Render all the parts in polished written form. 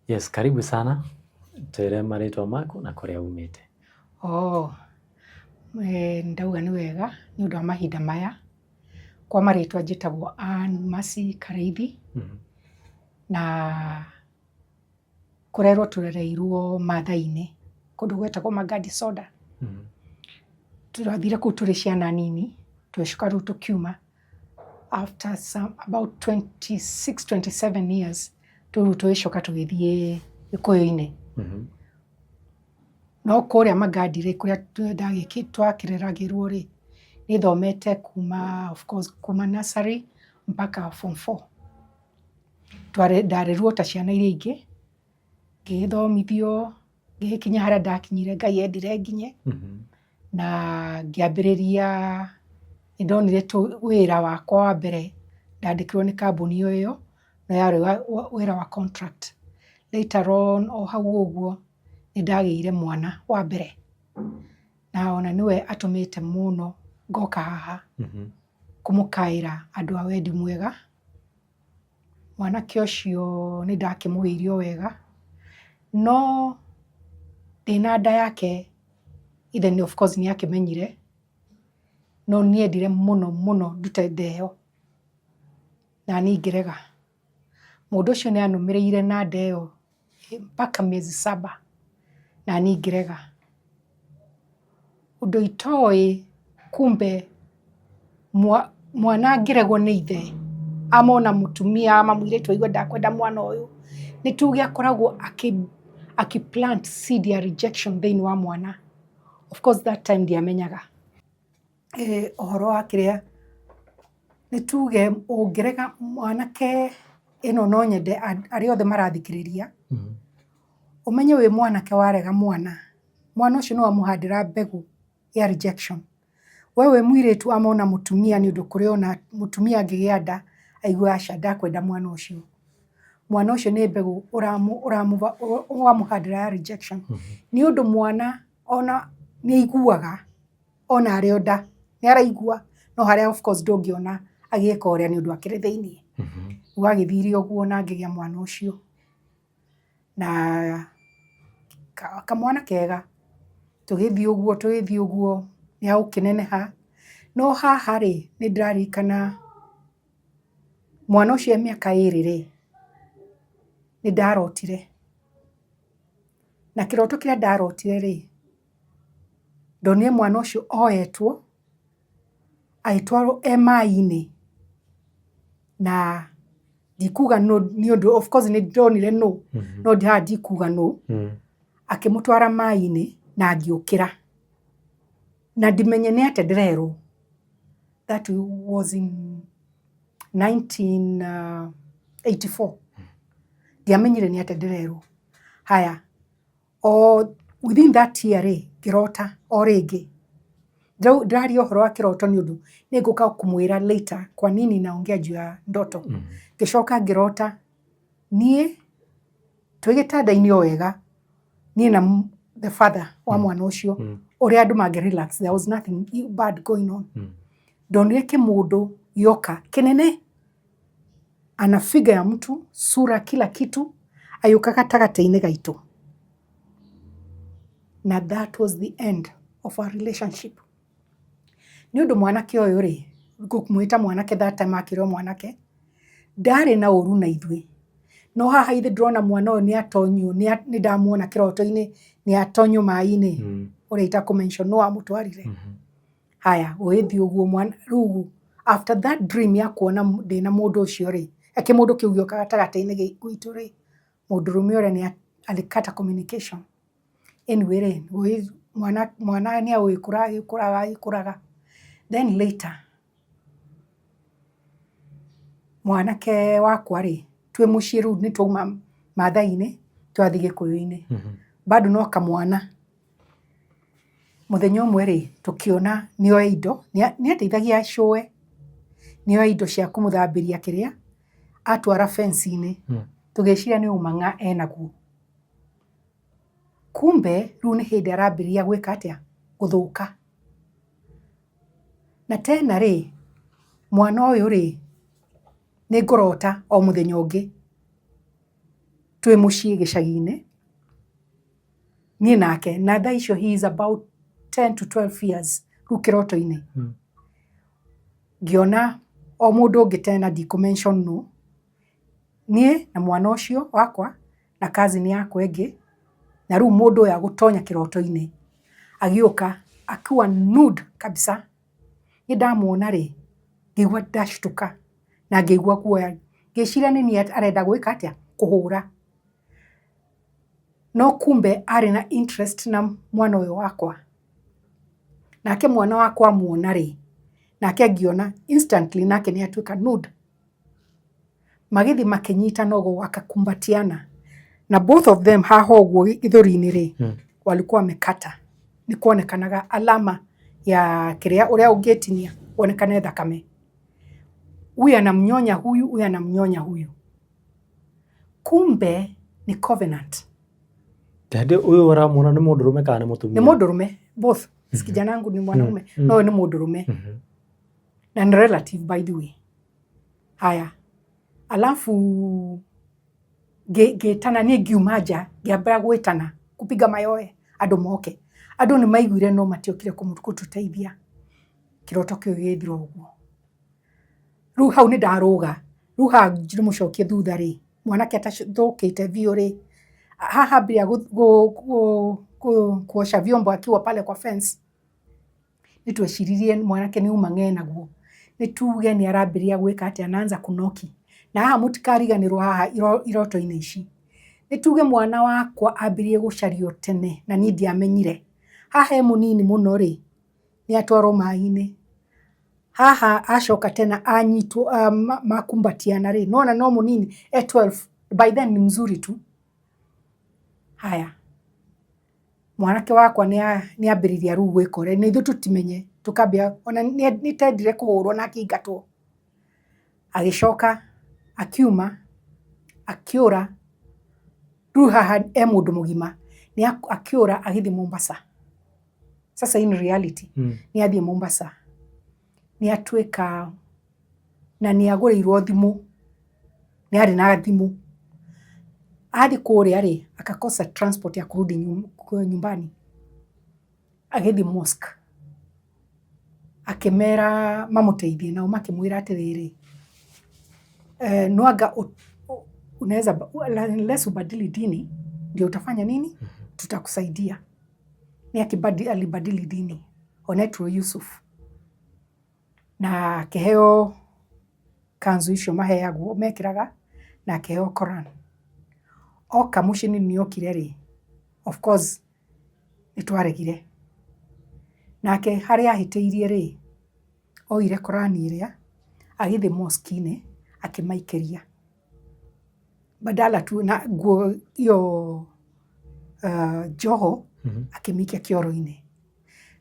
Yes, karibu sana. Twĩre marĩtwa maku na kũrĩa umĩte. Ndauga nĩ wega nĩ ũndũ wa mahinda maya. Kwa marĩtwa njĩtagwo Ann Mercy Kareithi. Na kũrerwo tũrereirwo Maathai-inĩ kũndũ gwetagwo Magadi Soda. Tũrathire kũu tũrĩ ciana nini, tũgĩcoka rĩu tũkiuma after about 26-27 years rĩu tũgĩcoka tũgĩthiĩ Gĩkũyũ-inĩ. No kũrĩa Magadi rĩ, kũrĩa twakĩreragĩrwo rĩ, nĩ thomete kuma nursery mpaka form 4. Ndarerwo ta ciana iria ingĩ, ngĩgĩthomithio, ngĩgĩkinya harĩa ndakinyire, Ngai endire nginye. Na ngĩambĩrĩria, nĩ ndonire wĩra wakwa wa mbere ndandĩkirwo nĩ kambuni ĩyo, na yarĩ wĩra wa contract. Later on o hau ũguo nĩ ndagĩire mwana wa mbere, na ona nĩwe atũmĩte mũno ngoka haha kũmũkaĩra andũ a wendi mwega. Mwanake ũcio nĩ ndakĩmũgĩire o wega, no ndĩna nda yake ithe nĩ of course nĩ akĩmenyire, no nĩ endire mũno mũno ndute nda ĩyo, na niĩ ngĩrega. Mũndũ ũcio nĩ anũmĩrĩire na nda ĩyo mpaka mĩezi 7, na niĩ ngĩrega. Ũndũ itoĩ, kumbe mwana angĩregwo nĩ ithe, amona mũtumia ama mũirĩtu aigua ndakwenda mwana ũyũ, nĩ tuge akoragwo akĩ-plant seed ya rejection thĩinĩ wa mwana. Of course that time ndiamenyaga ũhoro wa kĩrĩa, nĩ tuge ũngĩrega mwanake, ĩno no nyende arĩa othe marathikĩrĩria, ũmenye wĩ mwanake warega mwana ũcio no wamũhandĩra mbegũ ya rejection. We wĩ mũirĩtu amona mũtumia nĩ ũndũ kũrĩ ona mũtumia angĩgĩa nda aigua aca ndakwenda mwana ũcio. Mwana ũcio nĩ mbegũ ũramũhandĩra ya rejection. Nĩ ũndũ mwana ona nĩ aiguaga, ona arĩ o nda nĩ araigua, no harĩa of course ndũngĩona agĩka ũrĩa nĩ ũndũ akĩrĩ thĩinĩ. Gwagĩthire ũguo na ngĩgĩa mwana ũcio, na kamwana kega. Tũgĩthiĩ ũguo nĩ agũkĩneneha, no haha rĩ, nĩ ndĩraririkana mwana ũcio e mĩaka 2 rĩ, nĩ ndarotire, na kĩroto kĩrĩa ndarotire rĩ, ndonire mwana ũcio oyetwo agĩtwarwo maaĩ-inĩ, na ndikuga nĩ ũndũ of course nĩ ndonire no haha ndikuga no, akĩmũtwara maaĩ-inĩ na agĩũkĩra, na ndimenye nĩ atĩa ndĩrerwo. That was in 1984. Ndiamenyire nĩ atĩa ndĩrerwo. Haya, o within that year rĩ, ngĩrota o rĩngĩ. Ndĩraria ũhoro wa kĩroto nĩ ũndũ nĩ ngũka kũmwĩra later, kwa nini naongea juu ya ndoto. Ngĩcoka ngĩrota niĩ twĩ gĩtanda-inĩ o wega, niĩ na the father wa mwana ũcio, ũrĩa andũ mangĩ-relax, there was nothing bad going on. Ndonire kĩmũndũ gĩoka kĩnene, ana figure ya mtu, sura, kila kitu, agĩũka gatagatĩ-inĩ gaitũ. Na that was the end of our relationship. Nĩ ũndũ mwanake ũyũ rĩ, ngũmwĩta mwanake that time akĩrĩ o mwanake, ndarĩ na ũru na ithuĩ. No haha ithe ndĩrona mwana ũyũ nĩ atonyio, nĩ ndamuona kĩroto-inĩ nĩ atonyio maaĩ-inĩ, ũrĩa itakũ-mention nũ wamũtwarire. Haya, gũgĩthiĩ ũguo rĩu after that dream ya kuona ndĩna mũndũ ũcio rĩ, kĩmũndũ kĩu gĩoka gatagatĩ-inĩ gwitũ rĩ, mũndũrũme ũrĩa nĩ alikata communication. Anyway rĩ, mwana nĩ agĩkũraga. Then later, mwanake wakwa rĩ, twĩ mũciĩ rĩu nĩ twauma Maathai-inĩ twathiĩ Gĩkũyũ-inĩ. Bado no kamwana. Mũthenya ũmwe rĩ, tũkĩona nĩoya indo, nĩ ateithagia acũe, nĩoya indo cia kũmũthambĩria kĩrĩa, atwara fence-inĩ. Tũgĩciria nĩ ũmang'a enaguo. Kumbe rĩu nĩ hĩndĩ arambĩrĩria gwĩka atĩa, gũthũka. Na tena rĩ, mwana ũyũ rĩ, nĩ ngũrota o mũthenya ũngĩ twĩ mũciĩ gĩcagi-inĩ niĩ nake na thaa icio he is about 10 to 12 years rĩu kĩroto-inĩ ngĩona o mũndũ ũngĩ tena ndikũ-mention nũ niĩ na mwana ũcio wakwa na cousin yakwa ĩngĩ na rĩu mũndũ ũyũ agũtonya kĩroto-inĩ agĩũka akiwa nude kabisa nĩ ndamuona rĩ ngĩigua ndashtuka na ngĩigua guoya ngĩciria nĩ niĩ arenda gwĩka atĩa kũhũra no kumbe arĩ na interest na mwana ũyũ wakwa nake mwana wakwa amuona rĩ nake ngĩona instantly nake nĩ atuĩka nude magĩthi makĩnyitana ũguo wakakumbatiana na both of them haha ũguo gĩthũri-inĩ rĩ walikuwa wamekata nĩ kuonekanaga alama ya kĩrĩa ũrĩa ũngĩtinia kuonekane thakame huyu anamnyonya huyu kumbe ni covenant Tende huyu waramuona ni mũndũrũme kana nĩ mũtumia? Ni mũndũrũme both kijana wangu ni mwanaume no ni mũndũrũme na ni relative by the way haya alafu gĩtana niĩ ngiuma nja ngĩambia gwĩtana kupiga mayowe andũ moke andũ nĩ maiguire no matiokire kũtũteithia kĩroto kĩu gĩthira ũguo rĩu hau nĩ ndarũga rĩu haha ndĩmũcokie thutha rĩ mwanake atathũkĩte biũ rĩ haha mbia kuosha vyombo akiwa pale kwa fence nĩtweciririe mwanake nĩ uma ng'enaguo nĩ tuge nĩ arambiria gwĩka atĩ anaanza kunoki na haha mũtikariganĩrwo haha iroto-inĩ ici nĩ tuge mwana wakwa ambirie gũcario tene na niĩ ndiamenyire haha e mũnini mũno rĩ nĩ atwarwo maĩ-inĩ haha acoka tena anyitwo makumbatiana rĩ nona no mũnini 12 by then ni mzuri tu haya mwanake wakwa nĩ ambĩrĩria rĩu gwĩka ũrĩa na ithuĩ tũtimenye tũkambia ona nĩ tendire kũhũrwo na akĩingatwo agĩcoka akiuma akĩũra rĩu haha e mũndũ mũgima nĩ akĩũra agĩthiĩ Mombasa sasa in reality nĩ athiĩ Mombasa nĩ atuĩka na nĩ agũrĩirwo thimũ nĩ arĩ na thimũ athiĩ kũrĩa rĩ akakosa transport ya kurudi nyumbani agĩthiĩ mosque akĩmera mamũteithie nao makĩmwĩra atĩrĩrĩ nwanga unaweza unless ubadili dini ndio utafanya nini tutakusaidia ni alibadili dini onetwo Yusuf na keheo kanzu icio maheagwo mekĩraga na keheo Quran oka mũciĩ nĩ okire rĩ of course nĩtwaregire nake harĩa ahĩtĩirie rĩ oire Quran ĩrĩa agĩthiĩ mosque-inĩ akĩmaikĩria badala tu na nguo iyo joho akĩmikia kĩoro-inĩ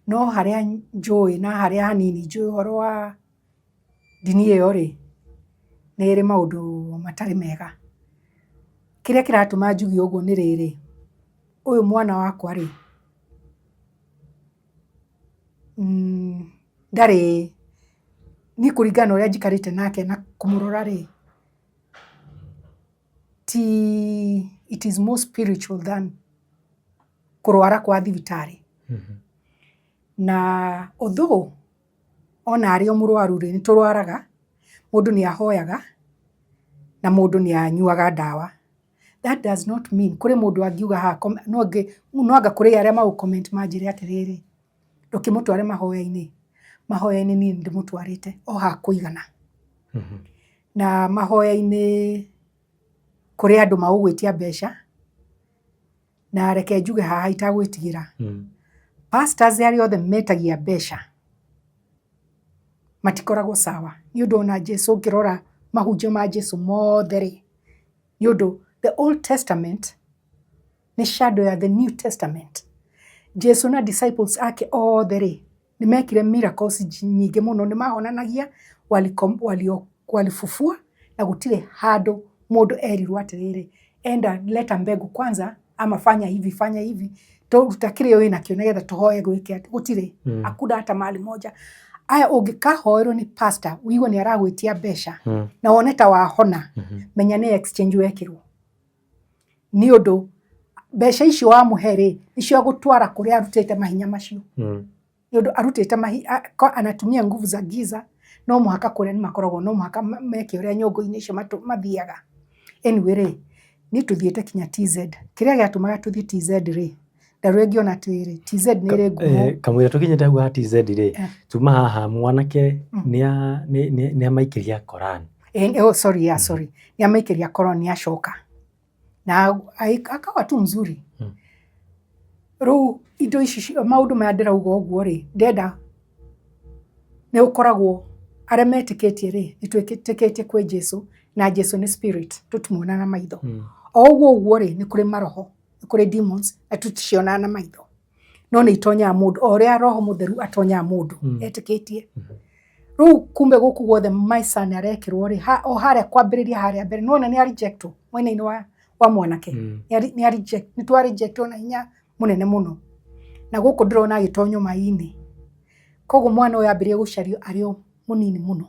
no harĩa njũĩ na harĩa hanini njũĩ ũhoro wa dini ĩyo rĩ nĩ ĩrĩ maũndũ matarĩ mega kĩrĩa kĩratũma njuge ũguo nĩ rĩrĩ ũyũ mwana wakwa rĩ ndarĩ ni kũringana ũrĩa njikarĩte nake na kũmũrora rĩ it is more spiritual than kũrwara kwa thibitarĩ na although ona arĩ o mũrwaru rĩ nĩtũrwaraga mũndũ nĩ ahoyaga na mũndũ nĩ anyuaga ndawa that does not mean kũrĩ mũndũ angiuga haha no anga kũrĩ arĩa magũ-comment manjĩre atĩrĩrĩ ndũkĩmũtware mahoya-inĩ niĩ ndĩmũtwarĩte o haha kũigana na mahoya-inĩ kũrĩ andũ magũgwĩtia mbeca na reke njuge haha itagwĩtigĩra pastors arĩa othe metagia mbeca matikoragwo sawa nĩ ũndũ ona Jesũ ũngĩrora mahunjio ma Jesũ mothe rĩ nĩ ũndũ the Old Testament nĩ shadow ya the New Testament Jesũ na disciples ake othe rĩ nĩ mekire miracles nyingĩ mũno nĩ mahonanagia walifufua na gũtirĩ handũ mũndũ erirwo atĩrĩrĩ enda leta mbegu kwanza ama fanya hivi turuta kile wewe nakio nĩgetha tũhoe gwĩke gũtirĩ hakuna hata mahali moja aya ũngĩkahoerwo nĩ pastor uigwe nĩ aragwĩtia mbeca na wone ta wahona menya nĩ exchange wekirwo nĩ ũndũ mbeca icio wa mũhere icio gũtwara kũrĩa arutĩte mahinya macio nĩ ũndũ arutĩte anatumia nguvu za giza no mũhaka kũrĩa nĩ makoragwo no mũhaka meke ũrĩa nyũngũ-inĩ icio mathiaga. Anyway rĩ nĩ tũthiĩte kinya TZ, kĩrĩa gĩatũmaga tũthiĩ TZ rĩ ndarũ ngĩona atĩrĩrĩ TZ nĩ ĩrĩ ngumo kamũira tũkinyĩte hau ha TZ rĩ tuma haha mwanake nĩ amaikĩria Koran. Sorry nĩ amaikĩria Koran nĩ acoka na akawa tu mzuri. Rĩu indo ici maũndũ maya ndĩrauga ũguo rĩ ndenda nĩ ũkoragwo arĩa metĩkĩtie rĩ nĩ twĩtĩkĩtie kwĩ Jesũ na Jesũ nĩ spirit tũtimuona na maitho. O ũguo rĩ nĩ kũrĩ maroho nĩ kũrĩ demons na tũticiona na maitho no nĩ itonyaga mũndũ o ũrĩa roho mũtheru atonyaga mũndũ etĩkĩtie. Rĩu kumbe gũkũ guothe maica nĩ arekĩrwo rĩ o harĩa kwambĩrĩria harĩa mbere nĩwona nĩ rejectwo mwena-inĩ wa mwanake nĩ twa rejectwo na hinya mũnene mũno na gũkũ ndĩrona agĩtonywo mai-inĩ koguo mwana ũyũ ambĩrĩrie gũcario arĩ o mũnini mũno.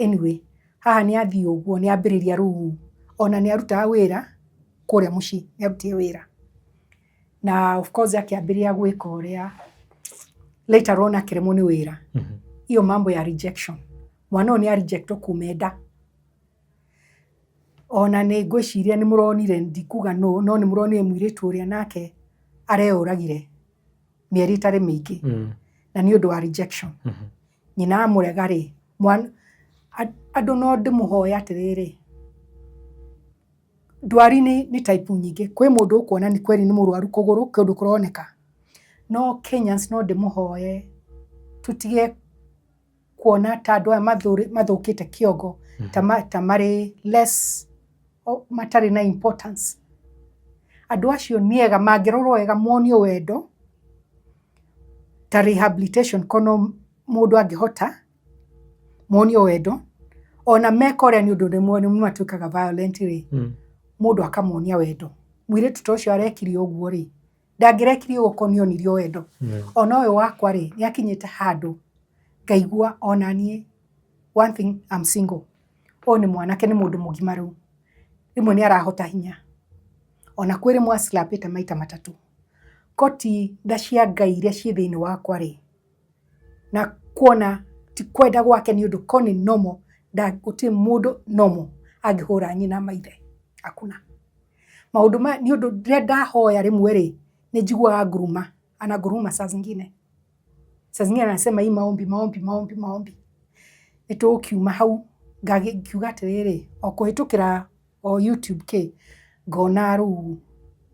Anyway haha nĩ athiĩ ũguo nĩ ambĩrĩria rĩu ona nĩ arutaga wĩra kũrĩa mũciĩ nĩ arutire wĩra na of course akĩambĩrĩria gwĩka ũrĩa later on akĩremwo nĩ wĩra iyo mambo ya rejection mwana ũyũ nĩ arejectwo kuma nda. Ona nĩ ngwĩciria nĩ mũronire ndikuga no nĩ mũronire mũirĩtu ũrĩa nake areyũragire mĩeri itarĩ mĩingĩ na nĩ ũndũ wa rejection. Nyina amũrega rĩ andũ no ndĩmũhoya atĩrĩrĩ ndwari nĩ type nyingĩ kwĩ mũndũ ũkuona nĩ kweri nĩ mũrwaru kũgũrũ kĩndũ kũroneka no Kenyans no ndĩmũhoye tutige kuona ta andũ aya mathũkĩte kĩongo ta marĩ less matarĩ na importance. Andũ acio nĩega mangĩrorwo wega monio wendo ta rehabilitation kono mũndũ angĩhota monio wendo ona meka ũrĩa nĩ ũndũ rĩmwe nĩ matuĩkaga violent rĩ mũndũ akamonia wendo. Mũirĩtu ta ũcio arekirie ũguo rĩ ndangĩrekirie ũguo nĩonirio wendo. Ona ũyũ wakwa rĩ nĩ akinyĩte handũ ngaigua ona niĩ one thing I'm single ũyũ nĩ mwanake nĩ mũndũ mũgima rĩu rĩmwe nĩ arahota hinya ona kwĩ rĩmwe aslapĩte maita matatũ koti nda cia Ngai iria ciĩ thĩinĩ wakwa rĩ na kuona ti kwenda gwake nĩ ũndũ ko nĩ normal gũtirĩ mũndũ normal angĩhũra nyina maithe hakuna. Maũndũ maya nĩ ũndũ rĩrĩa ndahoya rĩmwe rĩ nĩ njiguaga nguruma saa zingine anasema hii maombi nĩ tũkiuma hau ngiuga atĩrĩrĩ o kũhĩtũkĩra o YouTube ngona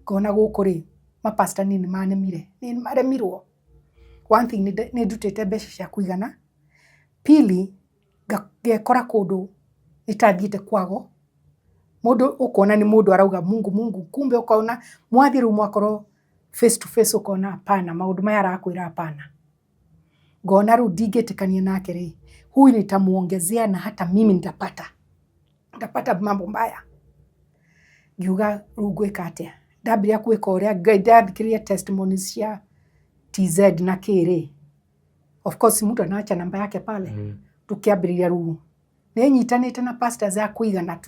gũkũ rĩ mapasta nĩ maremirwo. One thing nĩ ndutĩte mbeca cia kũigana, pili ngekora kũndũ nĩtathiĩte kwago mũndũ ũkona nĩ mũndũ arauga Mungu kumbe ũkona mwathi rĩu mwakorwo face to face ũkona hapana maũndũ maya arakwĩra hapana. Ngona rĩu ndingĩtĩkania nake rĩ huyu nitamuongezea na hata mimi nitapata mambo mbaya. Ngiuga rĩu ngwĩka atĩa ndambĩrĩria gwĩka ũrĩa ndathikĩrĩria testimonies cia TZ na kĩrĩ of course mtu anaacha namba yake pale tukiambĩrĩria rĩu nĩ nyitanĩte na pastors akũigana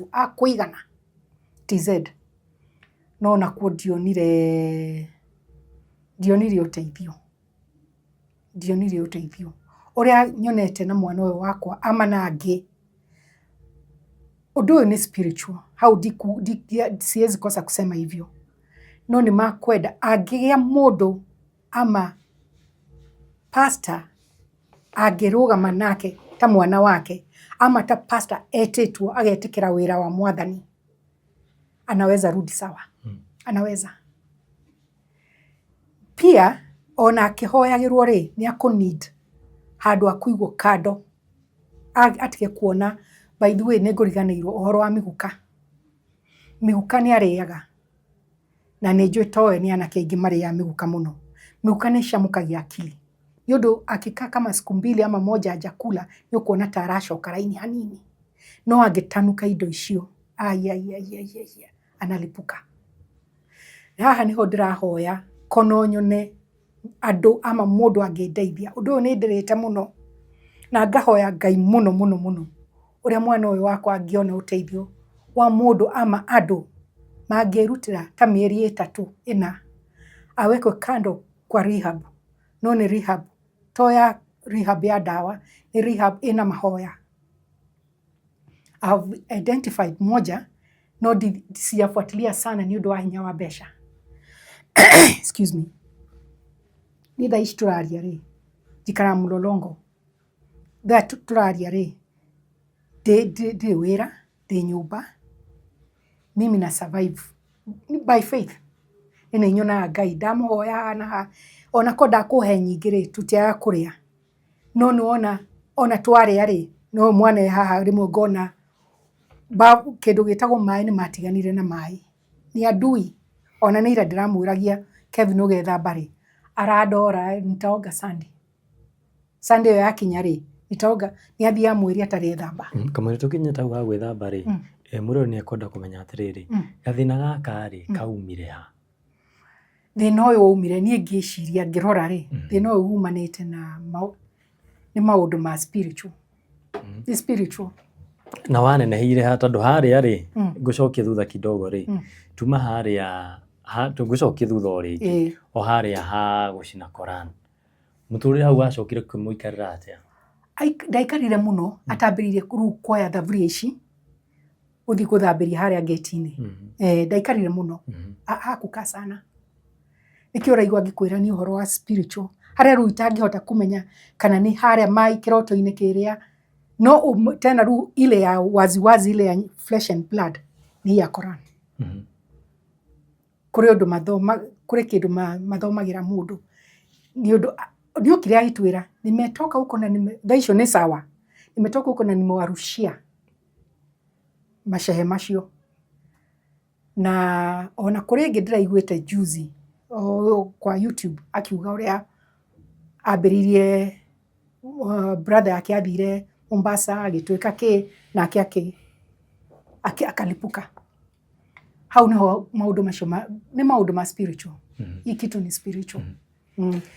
TZ no nakuo ndionire ũteithio ũrĩa nyonete na mwana ũyũ wakwa ama na angĩ. Ũndũ ũyũ nĩ spiritual hau siwezi kosa kusema hivyo no nĩ makwenda angĩgĩa mũndũ ama pastor angĩrũgama nake ta mwana wake ama ta pastor etĩtwo agetĩkĩra wĩra wa mwathani anaweza rudi sawa. Anaweza pia ona akĩhoyagĩrwo rĩ nĩ akũnid handũ akũigwo kando atige kuona by the way nĩ ngũriganĩirwo ũhoro wa mĩguka nĩ arĩaga na nĩ njũĩ towe nĩ anake aingĩ marĩaga mĩguka mũno. Mĩguka nĩ icamũkagia akili nĩ ũndũ akikaa kama siku mbili ama moja hajakula nĩ ũkuona ta aracoka raini hanini no angĩtanuka indo icio analipuka. Haha nĩho ndĩrahoya kono nyone andũ ama mũndũ angĩndeithia. Ũndũ ũyũ nĩ ndĩrĩte mũno na ngahoya Ngai mũno ũrĩa mwana ũyũ wakwa angĩona ũteithio wa mũndũ ama andũ mangerutira ta mieri 3 4 awekwe kando kwa rehab. No ni rehab toya rehab ya dawa, ni rehab ina mahoya. I've identified moja no siyafuatilia sana ni undu wa hinya wa besha. Excuse me. Ni da turaria ri jikara mulolongo that turaria ri de wera de nyumba mimi na survive by faith ina nyona Ngai ndamuhoya na ona ko ndakuhe nyingi ri tutiaga kuria no nuona ona twaria ri no mwana haha rimwe ngona ba kindu gitagwo mai ni matiganire na mai ni adui ona ni ira ndiramwiragia Kevin ugetha bari aradora nitaoga Sunday yakinya ri nitaoga ni athia mwiri atari thamba kamwe tukinyeta wa gwithamba ri muriro ni akonda kumenya atiriri gathina gaka ri kaumire ha thina uyu umire ni ngiciria ngirora ri thina uyu umanite na ni maundu ma spiritual ni spiritual na wanenehire ha tondu haria ri ngucokia thutha kidogo ri tuma haria ngucokia thutha ori o haria ha gucina Koran muturire hau acokire kumuikarira atia ndaikarire muno atambiririe kuoya thaburia ici uthi guthambiria haria gate-ini ndaikarire muno hakuka sana nikio raigwa ngikwira ni uhoro wa spiritual haria ru itangihota kumenya kana ni haria mai kiroto-ini kiria no tena ru ile ya wazi ile ya flesh and blood ni ya Koran kuri undu mathoma kuri kindu mathomagira mundu ni undu ndio kiria itwira nimetoka huko na thaisho ni sawa nimetoka huko na nimewarushia mashehe macio na ona kuri ngi ndiraiguite juzi kwa YouTube akiuga uria ambiririe brother yake athire Mombasa agitwika ki nake akalipuka hau niho maundu macio ni maundu ma spiritual ikitu ni spiritual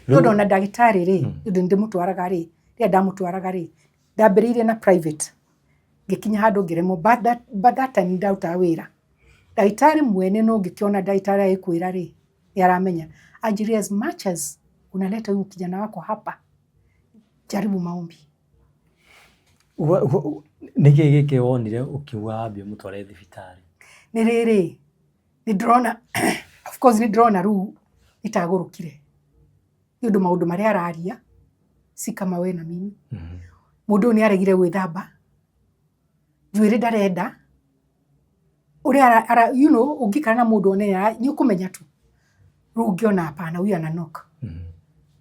Ndodo na dagitari ri ndimutwaraga ri ria ndamutwaraga ri ndambiririe na private gikinya handu ngiremo but that time ndauta wira dagitari mwene no ngikiona dagitari aikwira ri yaramenya ajiri as much as unaleta huyu kijana wako hapa jaribu maombi niki giki wonire ukiwa ambia mutware thibitari ni riri ni drona of course ni drona ru itagurukire yundu maundu maria araria si kama we na mimi mundu ni aregire gwithamba njuire ndarenda uria you know ungikara na mundu one ni ukumenya tu ru ngiona hapana huyu ana knock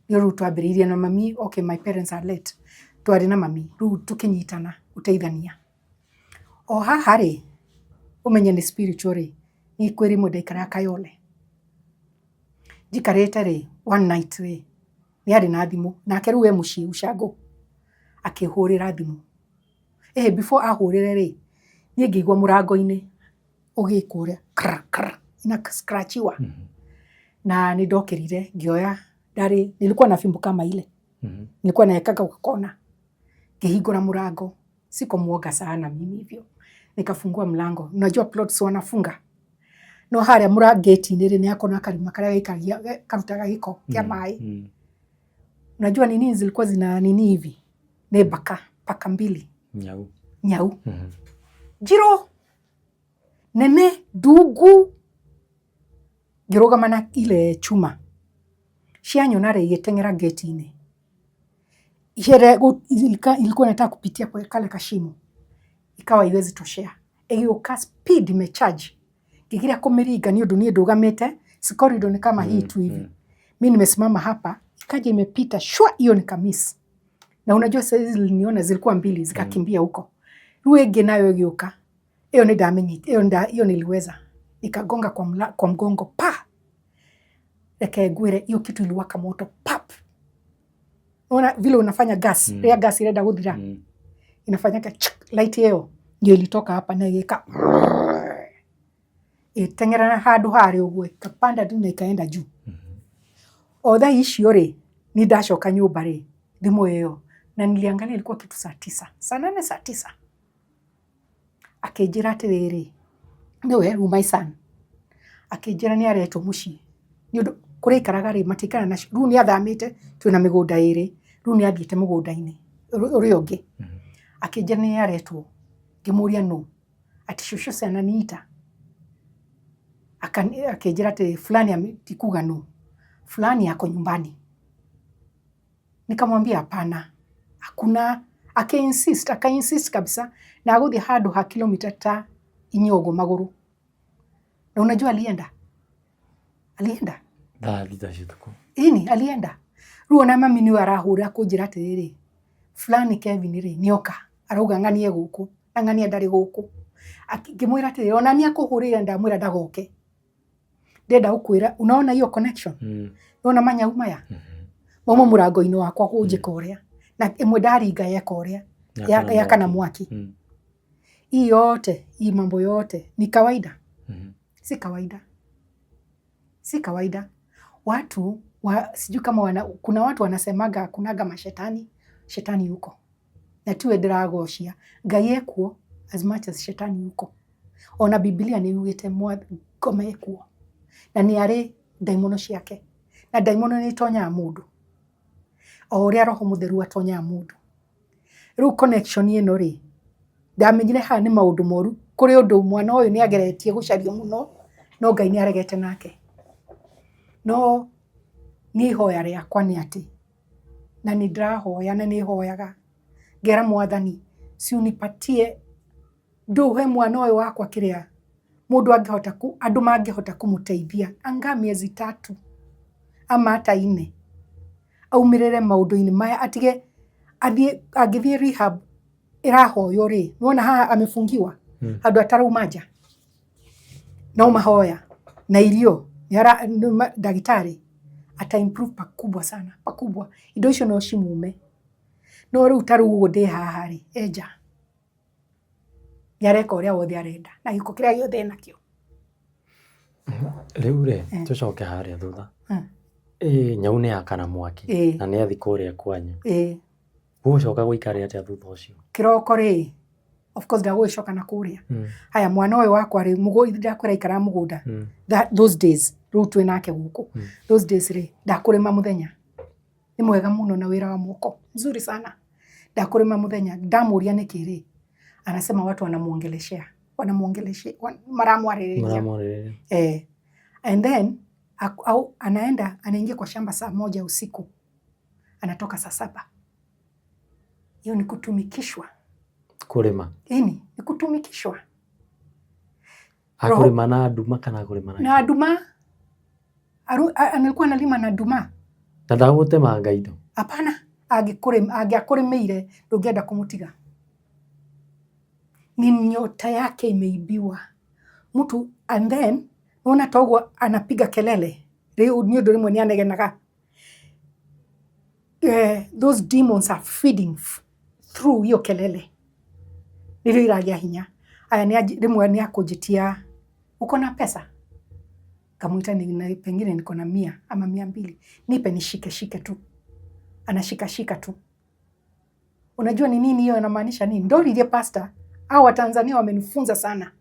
yo ru twambiririe na mami okay my parents are late twari na mami ru tukinyitana uteithania o haha ri umenye ni spiritual ni kwiri mundu ikara kayole jikarete ri one night ri ni ari na thimu nake ruwe muci ucango akihurira thimu before ahurire ri ni ngigwa murango-ini ugikuria ina scratchiwa na ni ndokirire ngioya nilikuwa na fimbo kama ile nilikuwa naekaga ukakona ngihingura murango sikumwoga sana mimi hivyo nikafungua mlango unajua plots wanafunga no haria murangeti-ini ri ni akona karima karia karutaga giko kia mai unajua nini zilikuwa zina nini hivi ni paka mbili nyau jiro nene dugu girugama ile chuma cianyona ri igitengera gate-ini here ilikuwa inataka kupitia kwa kale kashimo ikawa iwezi toshea igioka speed imecharge gigira kumiringa ni undu ni ndugamite corridor ni kama hii tu hivi mimi nimesimama hapa ikaja imepita shwa hiyo nikamiss na unajua sasa ziliniona zilikuwa mbili zikakimbia huko ruege nayo igioka hiyo ni damage hiyo niliweza ikagonga kwa mgongo pa ekegwire hiyo kitu iliwaka moto pap ona vile unafanya gas ya gas ile daudira inafanya light hiyo ndio ilitoka hapa na ika tengera na hadu hari ugwe kapanda tu na ikaenda juu otha icio ri ni ndacoka nyumba ri thimu iyo na niliangalia ilikuwa kitu saa 9 saa 8 saa 9 akijira atiriri niwe my son akĩnjĩra nĩ aretwo mũciĩ nĩ ũndũ kũrĩa aikaraga rĩ matikara na rĩu nĩ athamĩte twĩna mĩgũnda ĩrĩ rĩu nĩ athiĩte mũgũnda-inĩ ũrĩa ũngĩ akĩnjĩra nĩ aretwo ngĩmũria nũ ati shushu si ananiita akĩnjĩra atĩ fulani amekuga nũ fulani yako nyumbani. Nikamwambia hapana hakuna aka-insist kabisa na agũthiĩ handũ ha kilomita ta 4 ũguo magũrũ. Na unajua alienda alienda rĩu ona mami nĩwe arahũra kũnjĩra atĩrĩrĩ fulani Kevin rĩ nĩoka arauga ng'ania gũkũ na ng'ania ndarĩ gũkũ. Ngĩmwĩra atĩrĩrĩ ona niĩ akũhũrĩire ndamwĩra ndagoke ndenda gũkwĩra unaona hiyo connection unaona manyau maya mauma mũrango-inĩ wakwa kũnjĩka ũrĩa na ĩmwe ndaringa yeka ũrĩa yakana mwaki. Hii yote hii mambo yote ni kawaida. Si kawaida watu sijui kama kuna watu wanasemaga kunaga mashetani yuko na tuwe ndĩragocia Ngai ekuo as much as shetani yuko. Ona Biblia nĩ yugĩte ngoma ekuo na nĩ arĩ ndaimono ciake na ndaimono nĩ itonyaga mũndũ o ũrĩa roho mũtheru atonyaga mũndũ. Rĩu connection ĩno rĩ ndamenyire haha nĩ maũndũ moru kũrĩ ũndũ mwana ũyũ nĩ ageretie gũcario mũno no Ngai nĩ aregete nake. No niĩ ihoya rĩakwa nĩ atĩ na nĩ ndĩrahoya na nĩ hoyaga ngera Mwathani si unipatie nduhe mwana ũyũ wakwa kĩrĩa mũndũ angĩhota andũ mangĩhota kũmũteithia anga miezi 3 ama hata 4 aumĩrĩre maũndũ-inĩ maya atige agĩthiĩ rehab ĩrahoyo rĩ nĩwona haha amefungiwa handũ atarauma nja no mahoya na irio ndagĩtarĩ ata improve pakubwa indo icio no cimume. No rĩu ta rĩu ũguo ndĩ haha rĩ enja nĩareka ũrĩa wothe arenda na gĩko kĩrĩa gĩothe enakĩo. Rĩu rĩ tũcoke harĩa thutha nyau nĩ yakana mwaki na nĩ athi kũrĩa kwanyu gũcoka gũikare atĩa thutha ũcio? Kĩroko rĩ of course ndagũgĩcoka na kũrĩa haya mwana ũyũ wakwa rĩ ndakwĩra ikara mũgũnda those days rĩu twĩ nake gũkũ those days rĩ ndakũrĩma mũthenya nĩ mwega mũno na wĩra wa moko mzuri sana ndakũrĩma mũthenya ndamũria nĩkĩ rĩ anasema watu wanamuongeleshea maramwarĩrĩria and then anaingia kwa shamba saa 1 usiku anatoka saa 7. Hiyo ni kutumikishwa kulima. Ni kutumikishwa. Akulima na nduma kana kulima na nduma? Alikuwa analima na nduma. Na ndagũtemanga indo? Hapana, angĩakũrĩmĩire ndũngĩenda kũmũtiga. Ni nyota yake imeibiwa. Mtu and then unaona togo anapiga kelele. Leo ndio rĩmwe nĩ anegenaga. Those demons are feeding through hiyo kelele. Ndio iragia hinya. Aya rĩmwe nĩ akũnjitia uko na pesa? Kamuita pengine niko na 100 ama 200. Nipe nishike tu. Anashika tu. Unajua ni nini hiyo inamaanisha nini? Ndio ile pastor au Watanzania wamenifunza sana.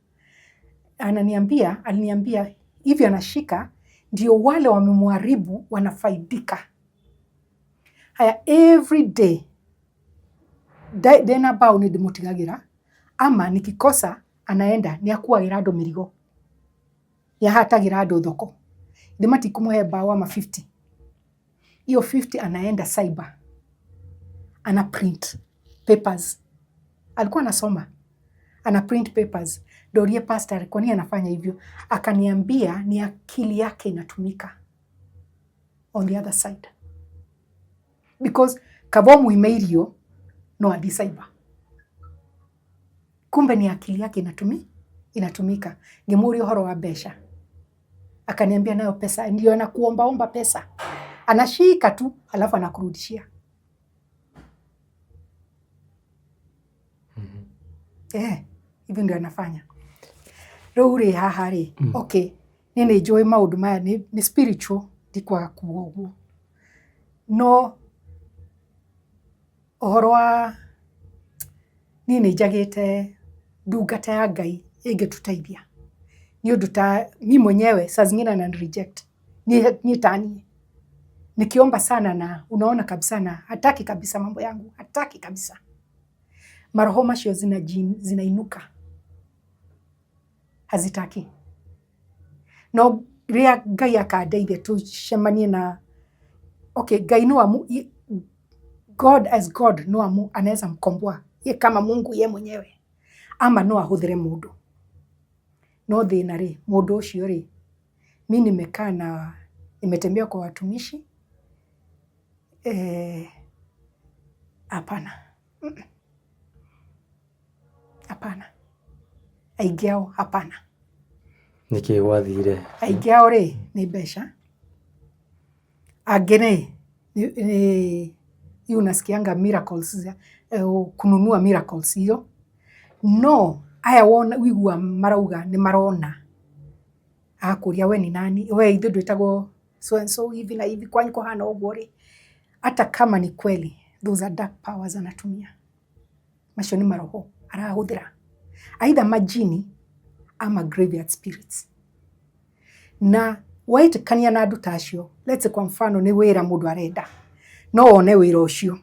Aliniambia hivi anashika ndio wale wamemharibu wanafaidika. Haya every day dena bao ni demutigagira ama nikikosa anaenda ni akuagira ndo mirigo ya hatagira ndo thoko ndimati kumuhe bao ama 50 hiyo 50 anaenda cyber ana print papers alikuwa anasoma ana print papers Dorie pastor kwa nini anafanya hivyo akaniambia ni akili yake inatumika on the other side because kabomu imeirio no adisaiba kumbe ni akili yake inatumika ngemuri uhoro wa besha akaniambia nayo pesa ndio anakuomba pesa anashika tu alafu anakurudishia hivi ndio anafanya rũrĩ haha rĩ okay nĩ njũĩ maũndũ maya nĩ spiritual ndikwaga kuuga ũguo no ũhoro wa niĩ nĩ njagĩte ndungata ya Ngai ĩngĩtũteithia Ndio mimi mwenyewe saa zingine na reject. Ni tani. Nikiomba sana na unaona kabisa na hataki kabisa mambo yangu, hataki kabisa. Maroho macio zinainuka. Hazitaki. No ria Ngai akandeithia tucemanie na okay, Ngai no God as God no anaweza mkomboa ye kama Mungu ye mwenyewe, ama no ahudhire mundu. No thina ri mundu ucio ri mimi nimekaa na nimetembea kwa watumishi hapana. Hapana. Aigiao hapana. Niki wathire. Aigiao ri ni besha. Agene ni unasikianga miracles kununua miracles hiyo. No, aya wona wigua marauga ni marona. Akuria we ni nani? We ithu ndwetagwo so and so hivi na hivi kwani kwa hana uguo ri. Hata kama ni kweli, those are dark powers anatumia. Macio ni maroho arahudhira. Either majini ama graveyard spirits. Na waitikania na andu tacio, let's say kwa mfano ni wira mundu arenda. No one wira ucio.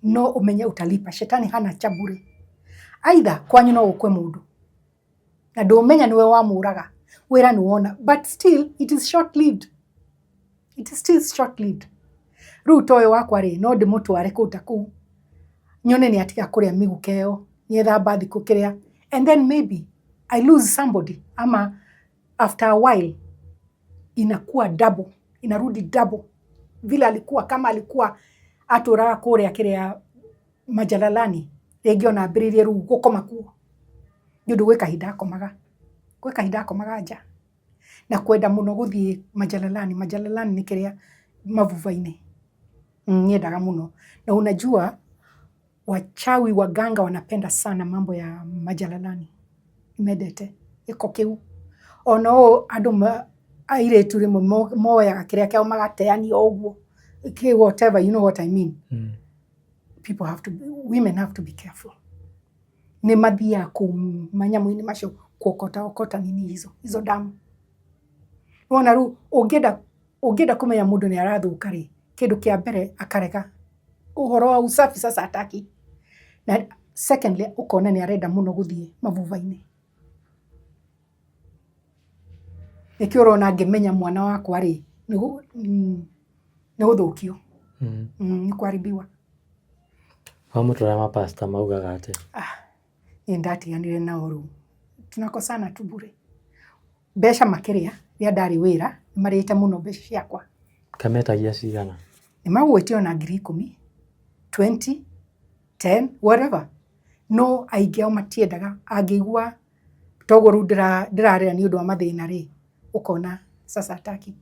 No umenye utalipa. Shetani hana cha bure. Either kwanyu no ukwe mundu. Na ndumenya niwe wamuraga. Wira ni wona. But still, it is short-lived. It is still short-lived. Riu toyo wakwa ri, no ndimutware kuta ku. Nyone ni atiga kuria migukeo. Nietha bathi kukiria. And then maybe I lose somebody. Ama after a while, inakuwa double. Inarudi double. Vile alikuwa, kama alikuwa aturaga kuria kiria Majalalani. Regio na abiririe ru gukoma kuo. Ndudu gwika hinda akomaga. Gwika hinda akomaga nja. Na kwenda muno guthii Majalalani. Majalalani ni kiria mavuvaine. Nyedaga muno. Na unajua wachawi waganga wanapenda sana mambo ya Majalalani. Imedete. Iko kiu. Ono andu airetu rimwe moya kiria kiao magateani oguo. Whatever, you know what I mean. People have to be, women have to be careful. Ni mathia kumanyamu-ini macio kuokota nini hizo damu. Wona ru ungeda kumenya mundu ni arathuka ri kindu kia mbere akarega uhoro wa usafi sasa ataki. Na secondly ukona ni arenda muno guthie mavuvaine. Nikio rona ngemenya mwana wakwa ri ni guthukio. Ni kwaribiwa. Wamutura mapasta maugaga ati? Ni ndatiganire nao ru. Tunakosana tu bure. Besha makiria ria ndari wira ni marite muno besha ciakwa. Kametagia cigana? Ni magwetio na 10,000, 20, 10, whatever. No aingio matiendaga angigua togo ru ndirarira ni undu wa mathina ri ukona sasa ataki.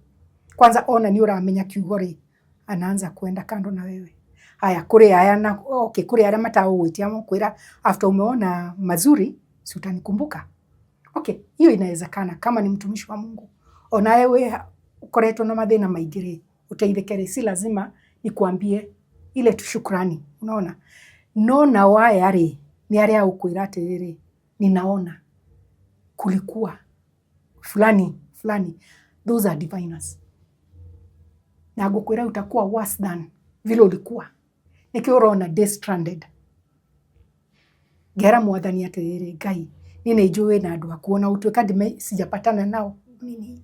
Kwanza ona ni uramenya kiugo ri anaanza kwenda kando na wewe. Haya kuri haya na okay kuri haya matagugwitia mukwira after umeona mazuri si utanikumbuka. Okay, hiyo inawezekana kama ni mtumishi wa Mungu. Ona wewe ukoretwo na mathina maingiri uteithekere, si lazima nikuambie ile tu shukrani, unaona. No na waya ri ni aria ukwira atiriri ninaona kulikuwa fulani those are diviners. Na gukwira utakuwa worse than vile ulikuwa. Nikio urona day stranded. Gera mwathani atiriri Ngai nini njui na andu akuona utweka ndime sijapatana nao nini.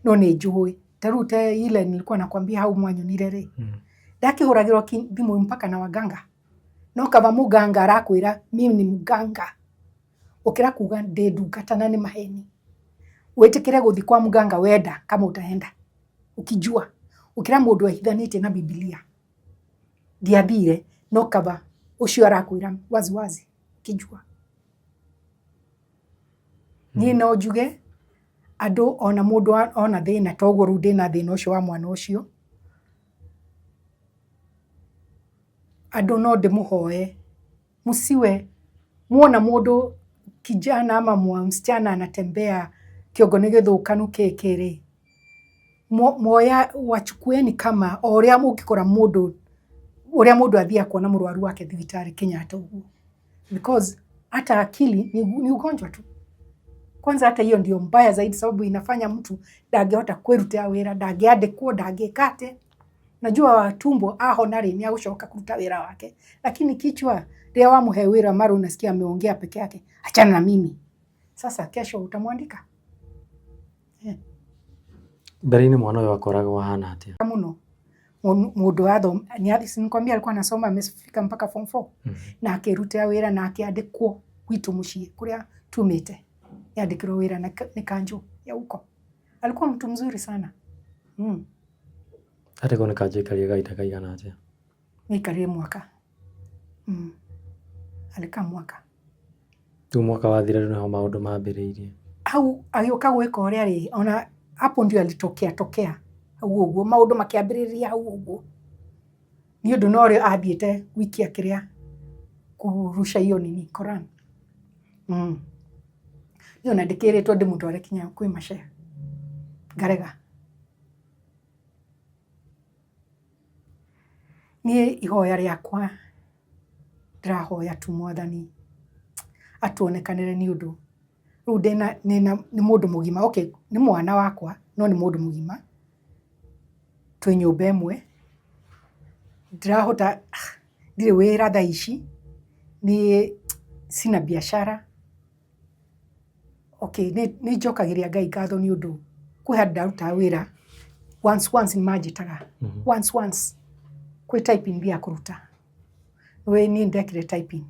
No ni njui. Tarute ile nilikuwa nakwambia hau mwanyonire ri. Ndakihuragirwo thimu mpaka na waganga. No kava muganga arakwira mimi ni muganga. Ukira kuga ndedungata na ni maheni. Wetikire guthi kwa muganga wenda kama utaenda. Ukijua ukira mundu ahithanite na Biblia. Ndiathire no kava ucio arakwira wazi kijua. Ni no njuge andu ona mundu ona thina togo ru ndina thina ucio wa mwana ucio. Andu no ndimuhoe musiwe muona mundu kijana ama msichana anatembea kiongo nigithukanu kekere. Moya wachukueni kama oria mungikora mundu athia kuona murwaru wake thibitari Kenyatta uguo. Because hata akili ni ugonjwa tu. Kwanza hata hiyo ndio mbaya zaidi, sababu inafanya mtu ndangĩhota kwĩrutĩra wĩra, ndangĩandĩkwo, ndangĩkate. Najua tumbo nari ni agũcoka kũruta wĩra wake, lakini kichwa rĩrĩa wamũhe wĩra mara unasikia ameongea peke yake, achana na mimi. Sasa kesho utamwandika? Mbere-inĩ mwana ũyũ akoragwo ahana atĩa? Mũno. Mũndũ wathoma, nikwambia alikuwa anasoma amefika mpaka form 4 na akĩrutĩra wĩra na akĩandĩkwo gwitũ mũciĩ kũrĩa tumĩte. Yandĩkĩrwo wĩra nĩ kanjũ ya huko. Alikuwa mtu mzuri sana. Andĩkwo nĩ kanjũ ĩkarire kahinda kaigana atĩa? Nĩaikarire mwaka. Alikaa mwaka. Tu mwaka wathira nĩho maũndũ mambĩrĩirie. Hau agĩũka gwĩka ũrĩa rĩ, ona hapo ndio alitokea hau ũguo, maũndũ makĩambĩrĩria hau ũguo. Nĩ ũndũ no rĩo athiĩte wikia kĩrĩa kurusha hiyo nini Quran. Niĩ ona ndĩkĩrĩtwo ndĩmũtware kinya kwĩ Masheikh ngarega. Niĩ ihoya rĩakwa ndĩrahoya tu Mwathani atuonekanĩre nĩ ũndũ rĩu nĩ mũndũ mũgima. Okay, nĩ mwana wakwa no nĩ mũndũ mũgima, twĩ nyũmba ĩmwe, ndirahota, ndirĩ wĩra thaa ici, ni sina biashara. Okay, nĩ njokagĩria Ngai ngatho nĩ ũndũ kwĩ handũ ndarutaga wĩra once nĩmanjĩtaga once kwĩ typing mbia kũruta. Niĩ ndekire typing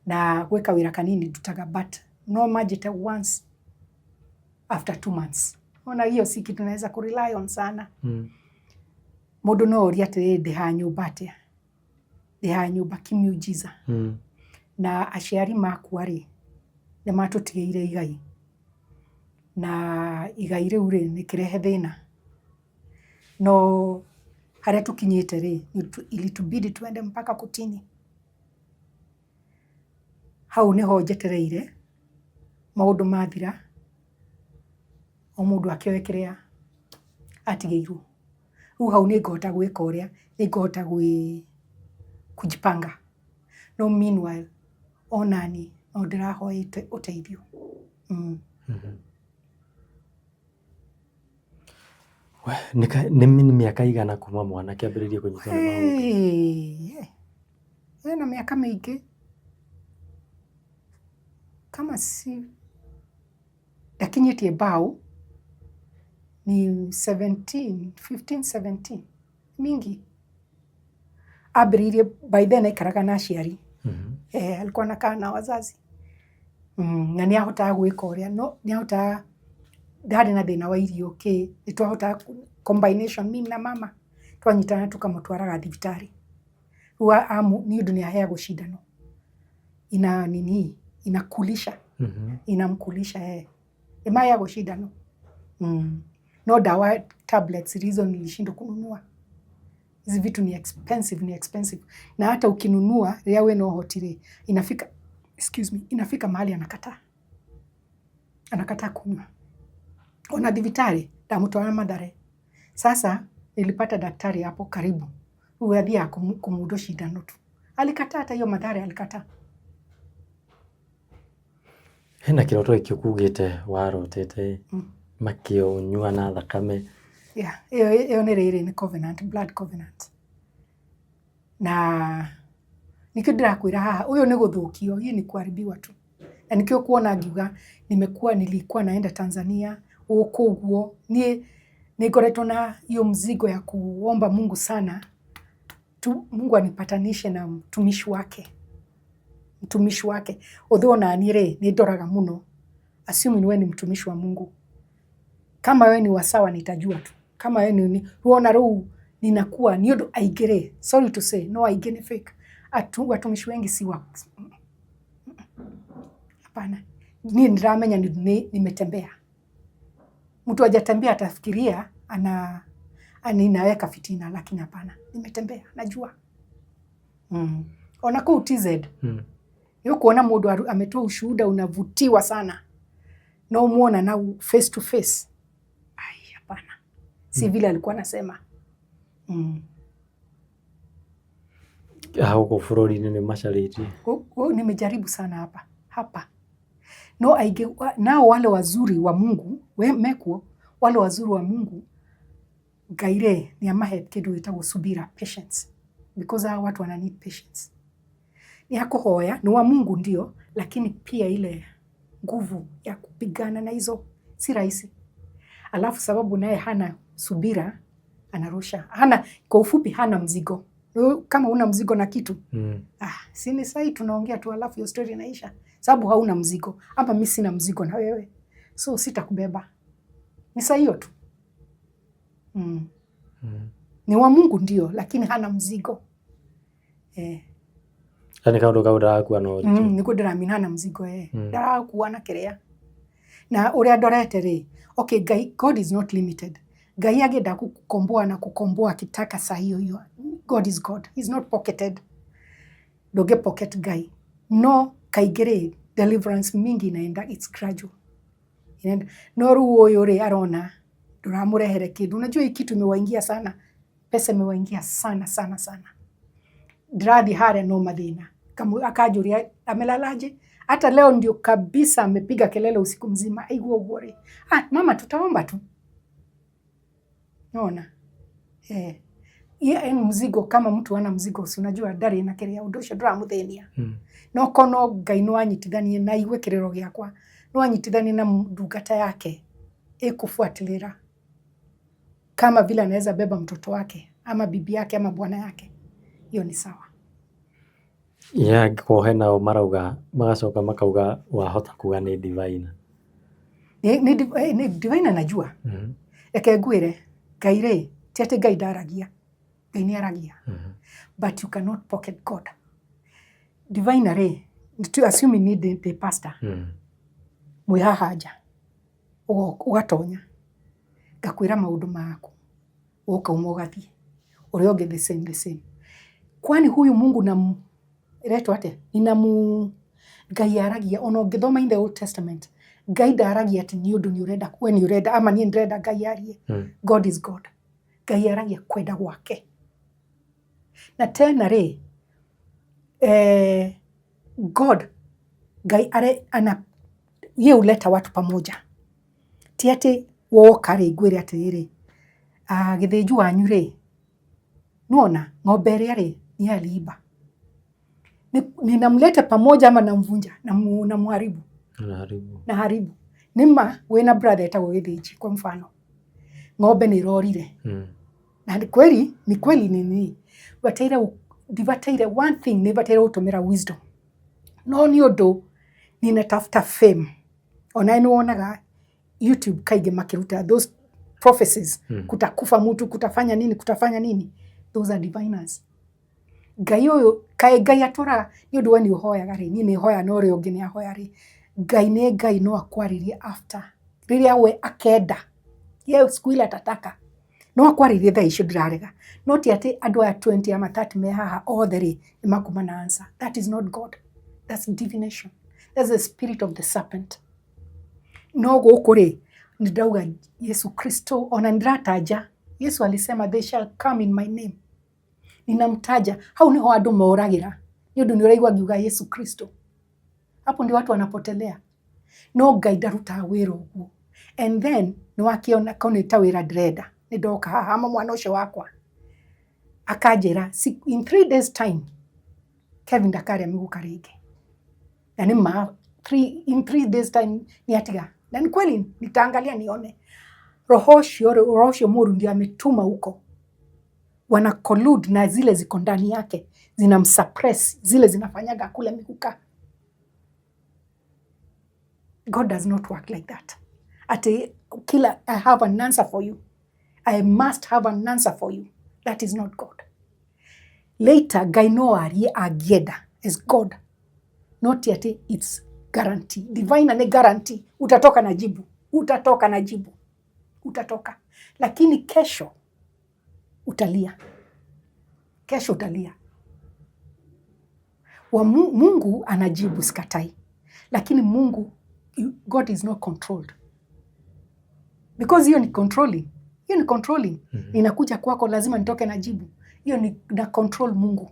na gwĩka wĩra kanini ndutaga, but no manjĩte once after 2 months. Ona hiyo si kitu naweza kurely on sana. Mũndũ no ũria atĩrĩrĩ, ndĩha nyũmba atĩa? Ndĩha nyũmba kĩmiujiza. Na aciari makwa rĩ nĩmatũtigĩire igai, na igai rĩu rĩ nĩkĩrehe thĩna. No harĩa tũkinyĩte rĩ ilitubidi tuende mpaka kotini. Hau nĩho njetereire maũndũ mathira, o mũndũ akĩoe kĩrĩa atigĩirwo. Rĩu hau nĩngũhota gwĩka ũrĩa, nĩngũhota kujipanga. No meanwhile onani no ndĩrahoete ũteithio. Nĩ mĩaka igana kuma mwana kĩambĩrĩrie kũnyitwo nĩ maũndũ? Ena mĩaka mĩingĩ, kama si ndakinyĩtie mbao ni 15-17 mingi. Ambĩrĩirie by then aikaraga na aciari. Alikuwa anakaa na wazazi. Na nĩahotaga gwĩka ũrĩa, no nĩahotaga, ndarĩ na thĩna wa irio nĩtwahotaga combination, mimi na mama twanyitana tukamũtwaraga thibitarĩ. Rĩu nĩ ũndũ nĩaheagwo cindano inakulisha, inamkulisha imaheagwo cindano. No dawa tablets reason nilishindwa kununua. Hizi vitu ni expensive. Na hata ukinunua rĩrĩa we no hotire inafika mahali anakataa kunywa. Ona thibitarĩ ndamũtwara Mathare. Sasa nilipata daktari hapo karibu, rĩu athiaga kũmundwo cindano tu. Alikataa, hata hiyo Mathare alikataa. Hena kĩroto gĩkĩ ũkugĩte warotete makĩũnyua na thakame. Iyo nĩ rĩrĩ, nĩ covenant, blood covenant. Na nikio ndĩrakwĩra haha, ũyũ nĩ gũthũkio, hii ni kuharibiwa tu. Na nikio kuona ngiuga nilikuwa naenda Tanzania ũguo. Nĩngoretwo na hiyo mzigo ya kuomba Mungu sana Mungu anipatanishe na mtumishi wake. Although nani rĩ nĩndoraga mũno, assuming we ni mtumishi wa Mungu, kama we ni wasawa nitajua tu, kama we ni ruona ruu ninakuwa ni ũndũ aingĩ, sorry to say, no aingĩ ni fake. Watumishi wengi si wa hapana. Niĩ ndiramenya nimetembea. Mtu hajatembea atafikiria ninaweka fitina, lakini hapana, nimetembea, najua. Ona kwa TZ hiyo kuona mũndũ ametoa ushuhuda unavutiwa sana, na umuona na face to face, hapana, si vile alikuwa anasema. Huko bũrũri-inĩ nĩ macarĩtie? Nimejaribu sana hapa no aige nao wale wazuri wa Mungu mekuo wale wazuri wa Mungu Ngaire ni amahe kindu gitagwo subira, patience, because hao watu wana need patience. Ni hakuhoya ni wa Mungu ndio, lakini pia ile nguvu ya kupigana na hizo si rahisi. Alafu sababu naye hana subira anarusha. Kwa ufupi hana mzigo. Kama una mzigo na kitu. Sini sahi tunaongea tu alafu hiyo story inaisha. Sababu hauna mzigo. Ama mimi sina mzigo na wewe. So sitakubeba. Ni sahi hiyo tu. Ni wa Mungu ndio, lakini hana mzigo. Yani kaundu kauda kuwa no ritu. Niko ndiramina hana mzigo ndarakuwa na kiria. Na uria ndorete ri, okay, God is not limited. Ngai agenda kukomboa na kukomboa kitaka saa hiyo. God is God. He's not pocketed. Doge pocket Ngai. No, kaigere deliverance mingi inaenda, it's gradual. No ruo ri arona nduramurehere kindu. Unajua hii kitu imewaingia sana. Pesa imewaingia sana. Dradi hare no madina. Kama akajuria amelalaje? Hata leo ndio kabisa amepiga kelele usiku mzima. Aigua ugore. Mama tutaomba tu. Unaona? Ni mzigo kama mtu ana mzigo si unajua ndari na kiria udosha ndra muthenia. No kono Ngai no anyitithanie na igwe kirero giakwa. No anyitithanie na ndungata yake. Kufuatilira. Kama vile anaweza beba mtoto wake ama bibi yake ama bwana yake. Hiyo ni sawa. Kohe nao marauga magacoka makauga wahota kuga ni divine. Ni divine anajua. Reke ngwire Ngai ti ati Ngai ndaragia. Ngai ni aragia. But you cannot pocket God. Divine to assume you need the pastor. Mwihahaja. Ugatonya. Gakwira maundu maku. Uka umogathi. Uri onge the same. Kwani huyu Mungu na reto ate Ngai aragia ona ngithoma in the Old Testament. Ngai ndaragia ati ni undu ni urenda when you read ama ni ndrenda Ngai arie. God is God. Ngai aragia kwenda gwake. Na tena God Ngai ye uleta watu pamoja. Ti ati woka ngwire ati githinju wanyu nuona ng'ombe ria ni aliiba. Ninamleta pamoja ama namvunja na muharibu. Na haribu. Nima wena brother etagwo githinji kwa mfano. Ng'ombe ni rorire. Na ni kweli nini. Divateire one thing nivateire utumira wisdom. No ni undu ninatafuta fame. Ona ino onaga YouTube kaige makiruta those prophecies. Kutakufa mtu, kutafanya nini. Those are diviners. Ngai uyu Ngai atura ni undu wani uhoyaga ni ni hoya no ri ungi ni ahoya Ngai no akwaririe after riria we akenda ye school atataka no akwaririe tha icio ndirarega no ti ati andu aya 20 ama 30 me haha othe ni makuma na answer. That is not God. That's divination. That's the spirit of the serpent. No guku ni ndauga Yesu Kristo ona ndirataja Yesu alisema they shall come in my name. Ninamtaja hau niho andu moragira ni undu ni uraigwa ngiuga Yesu Kristo. Hapo ndio watu wanapotelea. No Ngai ndaruta wira uguo. And then no akiona kone ta wira ndrenda ni ndoka haha ama mwana ucio wakwa akajira in 3 days time Kevin Ndakaria miguka ringi. Na ni in 3 days time ni atiga. Na ni kweli nitaangalia nione roho cio muru ndio ametuma huko. Wana collude na zile ziko ndani yake zinamsuppress zile zinafanyaga kule mikuka. God does not work like that. Ati kila I have an answer for you. I must have an answer for you. That is not God. Later Ngai no arie agienda is God. Not yet it's guarantee. Divine ane guarantee. Utatoka na jibu. Lakini kesho utalia. Mungu anajibu sikatai. Lakini God is not controlled. Because hiyo ni controlling. Ninakuja kwako lazima nitoke na jibu. Hiyo ni na control Mungu.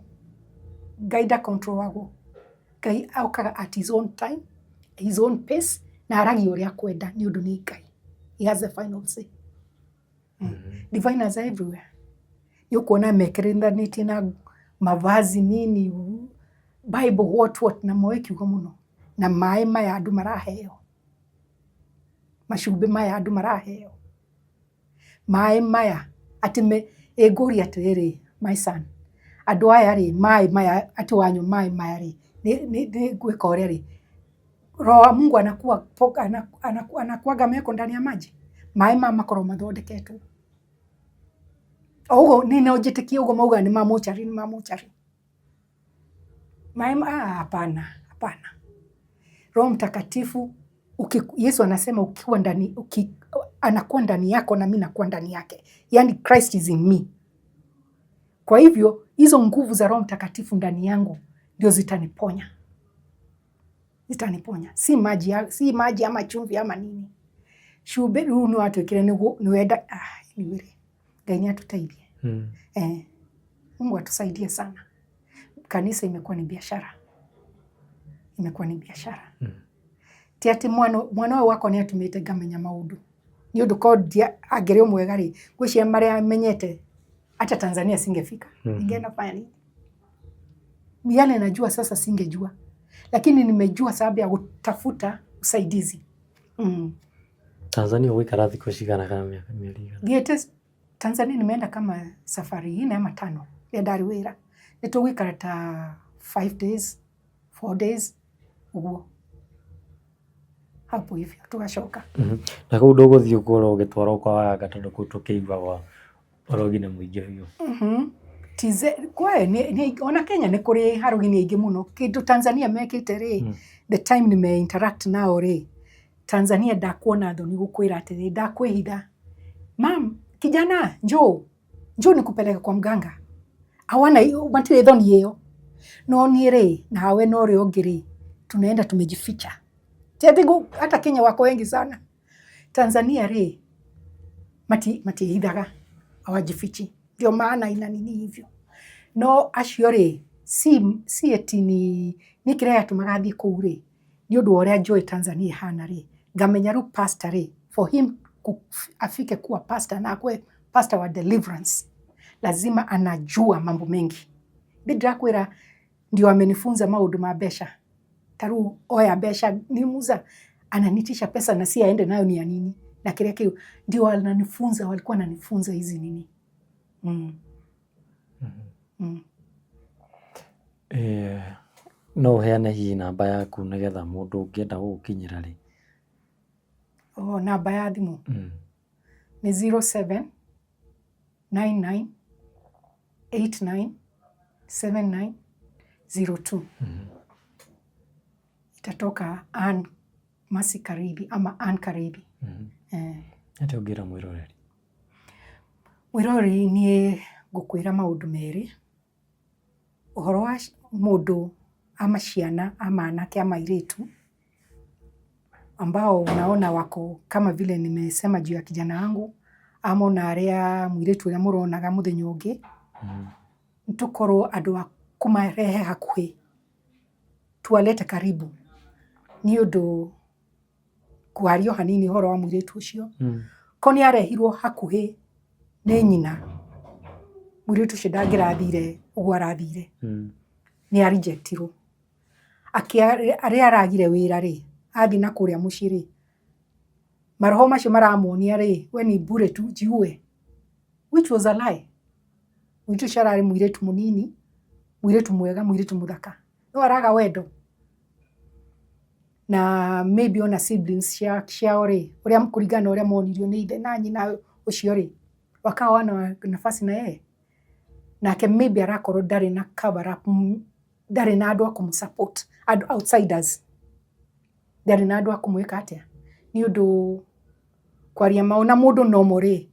Guide control wako. Gai aukaga at his own time, his own pace na aragi uria kwenda ni undu ni Ngai. He has the final say. Diviners are everywhere. Yukuona mekerethanĩtie na mavazi nini, Bible what na moe kiugo muno, na maĩ maya andu maraheo, macumbĩ maya andu maraheo, maĩ maya ati ngũri atirĩrĩ, my son, andu aya rĩ, maĩ maya ati wanyua maĩ maya rĩ, nĩ ngwĩka ũrĩa rĩ, Roho wa Mungu anakuaga meko ndani ya maji, maĩ maya makorwo mathondeketwo. Ogo nina ujitikia ugo mauga ni mamochari. Hapana. Roho Mtakatifu Yesu anasema ukiwa ndani anakuwa ndani yako na mimi nakuwa ndani yake. Yaani Christ is in me. Kwa hivyo hizo nguvu za Roho Mtakatifu ndani yangu ndio zitaniponya. Si maji ama chumvi ama nini. Shube unu watu kile ni wenda niwire. Ngai ni atusaidie. Mungu atusaidie sana. Kanisa imekuwa ni biashara. Ti ati mwana wako ni atumite ngamenya maundu. Ni undu ko agere mwega ri, gwĩcia maria menyete hata Tanzania singefika. Ningeenda fanya nini? Miale najua sasa singejua. Lakini nimejua sababu ya kutafuta usaidizi. Tanzania wikara thikũ cigana kana mĩeri igana? Tanzania nimeenda kama safari 4 ama 5 ya ndari wira. Nitugwikara ta 5 days, 4 days uguo. Hapo hivyo tugashoka. Na kũu ndũgũthiĩ ũkorwo ũgĩtwarwo kwa waganga tondũ kũu tũkĩiguaga ũrogi nĩ mũingĩ biũ. Ona Kenya nĩ kũrĩ harogi nĩ aingĩ mũno. Kĩndũ Tanzania mekĩte rĩ, the time nime interact nao rĩ, Tanzania ndakuona thoni gũkwĩra atĩrĩ, ndakwĩhitha. Mam, kijana, njoo nikupeleke kwa mganga. Hawana matire thoni hiyo. No ni rĩ, na hawe no rĩ ũngĩ rĩ, tunaenda tumejificha. Tiatigu hata Kenya wako wengi sana. Tanzania rĩ, matihithaga, hawajifichi. Ndio maana ina nini hivyo. No acio rĩ, si eti ni kĩrĩa gĩatũmaga thiĩ kũu rĩ, ni ũndũ ũrĩa njũĩ Tanzania hana rĩ, ngamenya rĩu pastor rĩ, for him afike kuwa pastor na akwe pastor wa deliverance, lazima anajua mambo mengi. Ndikwĩra ndio amenifunza maundu ma mbeca. Taru oya mbeca nimuza ananitisha pesa na si aende nayo ni ya nini, na kile kile ndio walikuwa wananifunza hizi nini. No heane hihi namba yaku nĩgetha mũndũ ũngĩenda gũgũkinyĩra rĩ? Namba ya thimũ ni 0799897902. Itatoka Ann Masi Karibi ama Ann Karibi. Ate ũngĩra mwĩroreri? Mwĩroreri niĩ ngũkwĩra maũndũ merĩ. Ũhoro wa mũndũ ama ciana ama anake ama airĩtu ambao unaona wako kama vile nimesema juu ya kijana wangu, ama na aria mwiritu uria muronaga muthenya ungi, tukorwo andu a kumarehe hakuhi, tuwalete karibu, ni undu kwario hanini horo wa mwiritu ucio. Ko ni arehirwo hakuhi ni nyina, mwiritu ucio ndangirathire uguo arathire, ni arejectirwo. Aria aragire wira ri, athi na kuria muciri, maroho macio maramuonia ri, we ni bure tu jiue, which was a lie. Mwiritu ucio arari mwiritu munini, mwiritu mwega, mwiritu muthaka, no araga wendo. Na maybe ona siblings ciao ri, uria mkurigana uria monirio ni ithe na nyina ucio ri, wakawa na nafasi na yeye, nake maybe arakorwo ndari na cover up, ndari na andu a kumsupport, andu outsiders, ndari na andu a kumwika atia, ni undu kwaria mauna mundu no muri,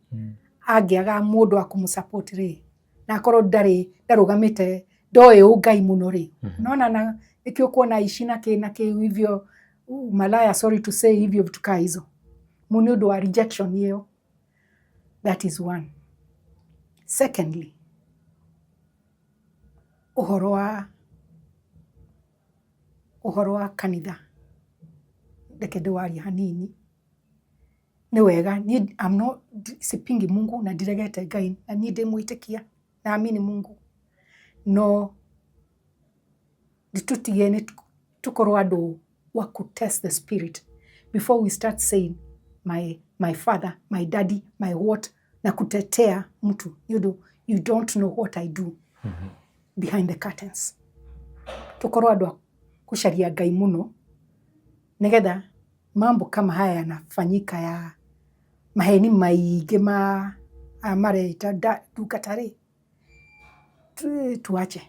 angiaga mundu a kumsupport ri, na akorwo ndarugamite ndoe Ngai muno ri, nona na ikio kuona ici na hivyo malaya, sorry to say, hivyo vitu kaa hizo, muni undu wa rejection hiyo. That is one. Secondly, uhoro wa kanitha. ndeke ndĩwaria hanini nĩ wega I'm not sipingi Mungu na ndiregete Ngai na niĩ ndĩmwĩtĩkia naamini Mungu no ndĩtũtige tũkorwo andũ wa kutest the spirit before we start saying my father, my daddy, my what na kutetea mtu you don't know what I do behind the curtains. Tukorwo andũ kucaria Ngai muno nigetha mambo kama haya yanafanyika ya maheni maingĩ mareta ndungatari tuache.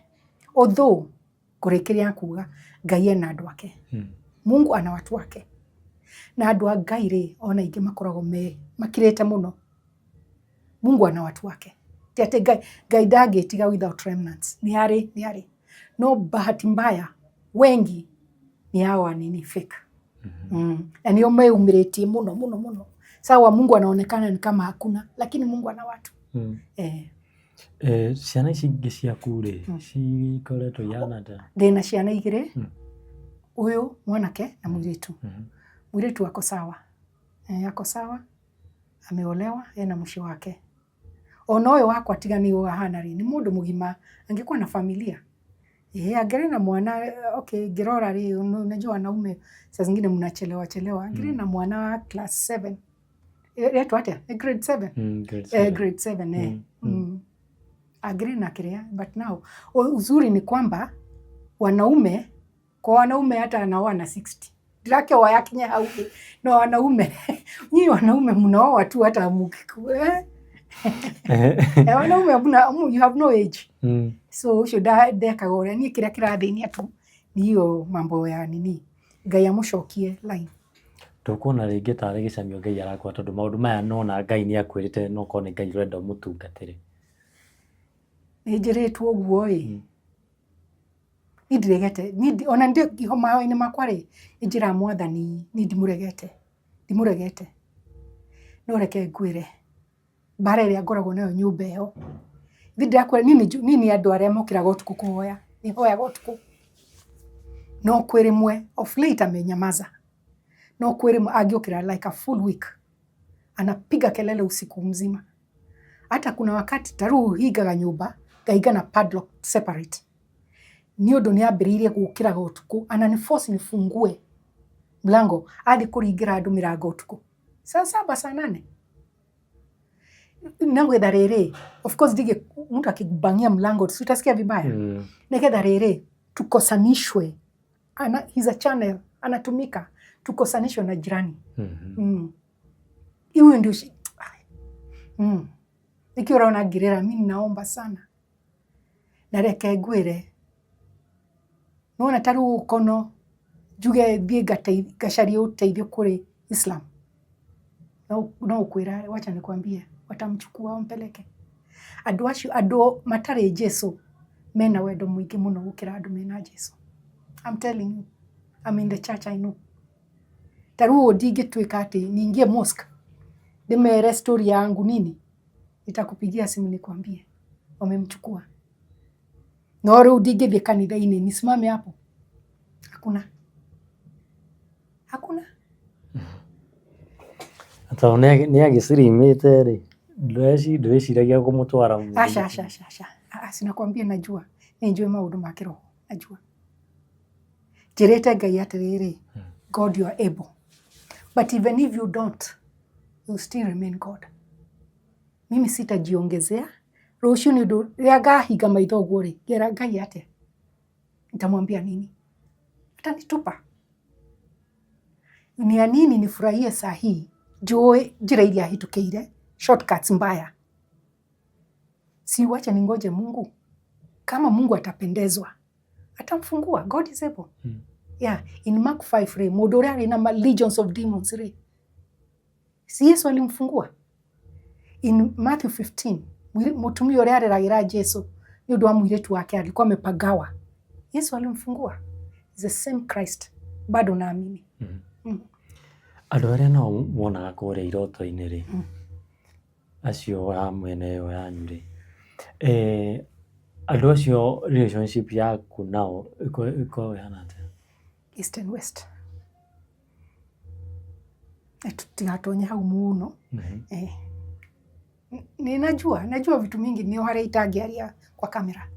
Although kurekeria kuga Ngai ena andũ ake. Mungu ana watu wake. Na andũ a Ngai rĩ ona ingĩ makoragwo makirĩte muno. Mungu ana watu wake. Tiate Ngai ndangĩtiga without remnants. Ni ari. No bahati mbaya wengi ni hawa nini fake. Na ndio meumirĩtie muno. Sawa Mungu anaonekana ni kama hakuna lakini Mungu ana watu. Ciana ici ingĩ ciaku rĩ cikoretwo ihana ta? Ndĩna ciana igĩrĩ. Ũyũ mwanake na mũirĩtu. Mũirĩtu ako sawa. Ako sawa. Ameolewa na mũciĩ wake. Ona ũyũ wakwa tiganĩirwo ahana rĩ ni mũndũ mũgima angĩkuwa na familia. Angĩrĩ na mwana okay ngĩrora rĩ unajua wanaume saa zingine mnachelewa. Angĩrĩ na mwana wa class 7. Yetu atia? Grade 7. Grade 7 Angĩrĩ na kĩrĩa but now uzuri ni kwamba wanaume hata anaoa na 60. Ndilake wayakinya hau no wanaume nyinyi wanaume mnaoa tu hata mkiku wanaume you have no age. So ucio ndekaga ũrĩa niĩ kĩrĩa kĩrathĩnia tu niyo mambo ya nini Ngai amũcokie line. Tũkuona rĩngĩ tarĩ gĩcamio Ngai arakwa tondũ maũndũ maya nona Ngai nĩ akwĩrĩte no korwo nĩ Ngai ũrenda mũtungatĩre. Nĩ njĩrĩtwo ũguo ĩ niĩ ndiregete ona ndio mahoya-inĩ makwa rĩ njĩra Mwathani niĩ ndimuregete no reke ngwĩre mbara ĩrĩa ngoragwo nayo nyũmba ĩyo niĩ nĩ andũ arĩa mokĩraga ũtukũ kũhoya nĩ hoyaga ũtukũ no kwĩ rĩmwe of late amenyamaza no kwĩ rĩmwe angĩũkĩra like a full week anapiga kelele usiku mzima. Hata kuna wakati taru hingaga nyũmba ngaiga na padlock separate ni ũndũ nĩ ambĩrĩirie gũkĩraga ũtukũ ananiforce nifungue mlango athi kũringĩra andũ mĩrango ũtukũ saa 7 saa 8 na gwetha rĩrĩ of course dige mtu akikubangia mlango utasikia vibaya na gwetha rĩrĩ tukosanishwe he's a channel anatumika tukosanishwe na jirani. Hiyo ndio nikiwa naona girera mimi naomba sana na reke ngwĩre nona taru kono juge thie gacaria ũteithio kũrĩ Islam no ukwĩra wacha nikwambie watamchukua wampeleke andũ acio andũ matarĩ Jesu mena wendo mũingĩ mũno gũkĩra andũ mena Jesu. I'm telling you I'm in the church I know. Taru ndingĩtuĩka atĩ niingie mosque ndĩmere story yangu nini nitakupigia simu nikwambie wamemchukua. No rĩu ndingĩthiĩ kanitha-inĩ nisimame hapo hakuna Ata nĩ agĩcirimĩte rĩ ndwĩciragia kũmũtwara Asha. Sinakwambia najua nĩnjũĩ maũndũ ma kĩroho najua njĩrĩte Ngai atĩrĩrĩ God you are able but even if you don't you still remain God. Mimi sitajiongezea rũciũ nĩ ũndũ rĩrĩa ngahinga maitho ũguo rĩ ngera Ngai atĩa nitamwambia nini atanitupa ni ya nini nifurahie saa hii njũĩ njĩra iria hĩtũkĩire shortcuts mbaya. Si wacha ningoje Mungu kama Mungu atapendezwa atamfungua. God is able. Yeah, in Mark 5 rĩ mũndũ ũrĩa arĩ na legions of demons rĩ si Yesu alimfungua. In Matthew 15 mutumia ũrĩa areragĩra Jesu nĩ ũndũ wa mũirĩtu wake alikuwa amepagawa Yesu alimfungua. It's the same Christ bado naamini. Andũ arĩa nao monaga kũrĩa iroto-inĩ rĩ acio wa mwene ĩyo yanyu rĩ andũ acio relationship yaku nao iko ihana atĩa? East and West. tutigatonye hau muno. Najua vitu mingi nio haria itangiaria kwa kamera.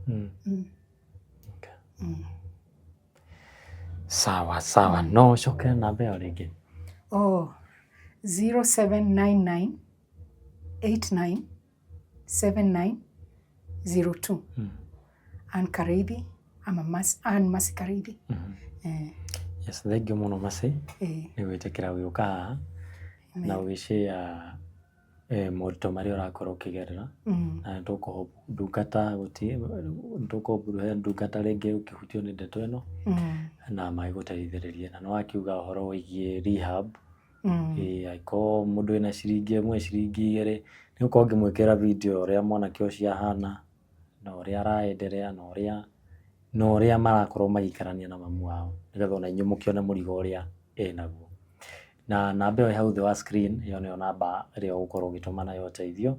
Sawa. No coke namba ĩyo rĩngĩ. 0799 89 7902. Ann Kareithi ama Ann Mercy Kareithi. Yes, thank you muno Mercy. Nĩ gwĩtĩkĩra gũka haha na ũgĩshare moritũ marĩa ũrakorwo ũkĩgerera. Na tũkũhe ndungata rĩngĩ ũkĩhutio nĩ ndeto ĩno na magĩgũteithĩrĩrie. Na no wakiuga ũhoro wĩgiĩ rehab. Angĩkorwo mũndũ wĩna ciringi ĩmwe ciringi igĩrĩ nĩ ũkorwo ngĩmwĩkĩra video ũrĩa mwanake ũcio ahana na ũrĩa araenderea na ũrĩa marakorwo magĩikarania na mamu wao, nĩgetha ona inyuĩ mũkĩone mũrigo ũrĩa enaguo. Na namba ĩyo hau thĩ wa screen ĩyo nĩyo namba ĩrĩa ũgũkorwo ũgĩtũma nayo ũteithio,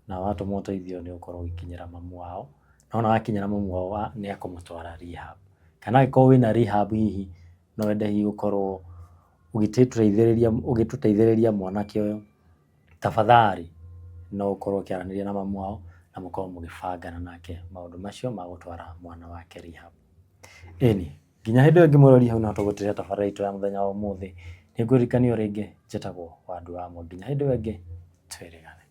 na watũma ũteithio nĩ ũgũkorwo ũgĩkinyĩra mamu wao, na wona wakinyĩra mamu wao nĩ ekũmũtwara rehab. Kana angĩkorwo wĩna rehab hihi no wende hihi gũkorwo ũgĩtũteithĩrĩria mwanake ũyũ, tafadhali no ũkorwo ũkĩaranĩria na mamu wao na mũkorwo mũgĩbangana nake maũndũ macio ma gũtwara mwana wake rehab. Ĩni nginya hĩndĩ ĩyo ngĩmũroria hau no tũgũtĩre tabarĩra itũ ya mũthenya wa ũmũthĩ. Nĩ ngũririkanio rĩngĩ njĩtagwo Wandũ wa Mo. Nginya hĩndĩ ĩyo ĩngĩ twĩrĩgane.